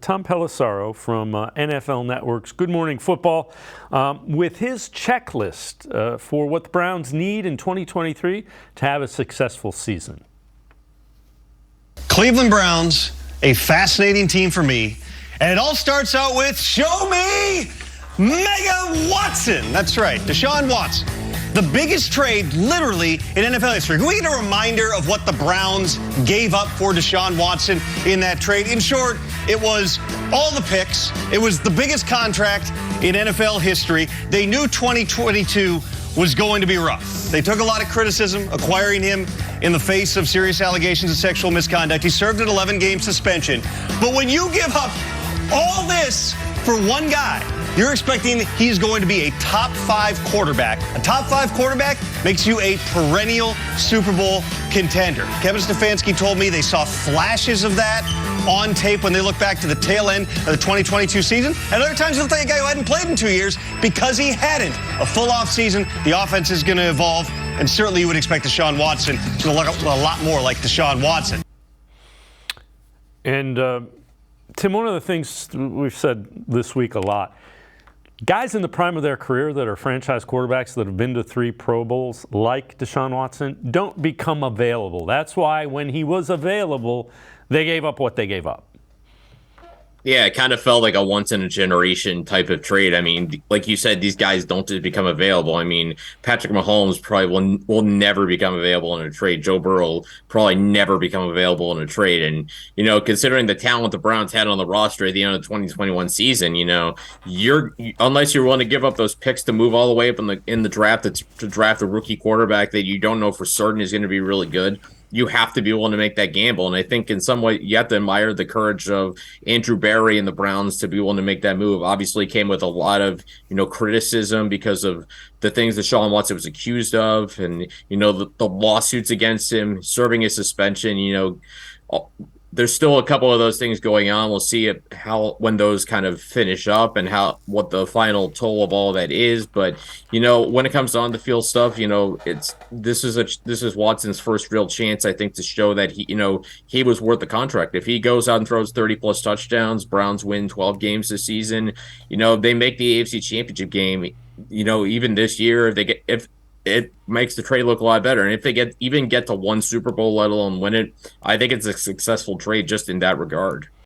Tom Pelissero from NFL Network's Good Morning Football with his checklist for what the Browns need in 2023 to have a successful season. Cleveland Browns, a fascinating team for me. And it all starts out with, show me Mega Watson. That's right, Deshaun Watson. The biggest trade, literally, in NFL history. Can we get a reminder of what the Browns gave up for Deshaun Watson in that trade? In short, it was all the picks. It was the biggest contract in NFL history. They knew 2022 was going to be rough. They took a lot of criticism acquiring him in the face of serious allegations of sexual misconduct. He served an 11-game suspension. But when you give up all this for one guy, you're expecting he's going to be a top 5 quarterback. A top 5 quarterback makes you a perennial Super Bowl contender. Kevin Stefanski told me they saw flashes of that on tape when they look back to the tail end of the 2022 season. And other times, it looked like a guy who hadn't played in 2 years because he hadn't. A full off season, the offense is going to evolve, and certainly you would expect Deshaun Watson to look a lot more like Deshaun Watson. And Tim, one of the things we've said this week a lot, guys in the prime of their career that are franchise quarterbacks that have been to 3 Pro Bowls, like Deshaun Watson, don't become available. That's why when he was available, they gave up what they gave up. Yeah, it kind of felt like a once-in-a-generation type of trade. I mean, like you said, these guys don't just become available. I mean, Patrick Mahomes probably will never become available in a trade. Joe Burrow will probably never become available in a trade. And, you know, considering the talent the Browns had on the roster at the end of the 2021 season, you know, unless you're willing to give up those picks to move all the way up in the draft to draft a rookie quarterback that you don't know for certain is going to be really good, you have to be willing to make that gamble. And I think in some way you have to admire the courage of Andrew Berry and the Browns to be willing to make that move. Obviously came with a lot of, you know, criticism because of the things that Deshaun Watson was accused of and, you know, the lawsuits against him, serving his suspension. You know, there's still a couple of those things going on. We'll see when those kind of finish up and what the final toll of all that is. But, you know, when it comes to on the field stuff, you know, this is Watson's first real chance, I think, to show that he was worth the contract. If he goes out and throws 30+ touchdowns, Browns win 12 games this season, you know, they make the AFC Championship game, you know, even this year, if it makes the trade look a lot better. And if they get to 1 Super Bowl, let alone win it, I think it's a successful trade just in that regard.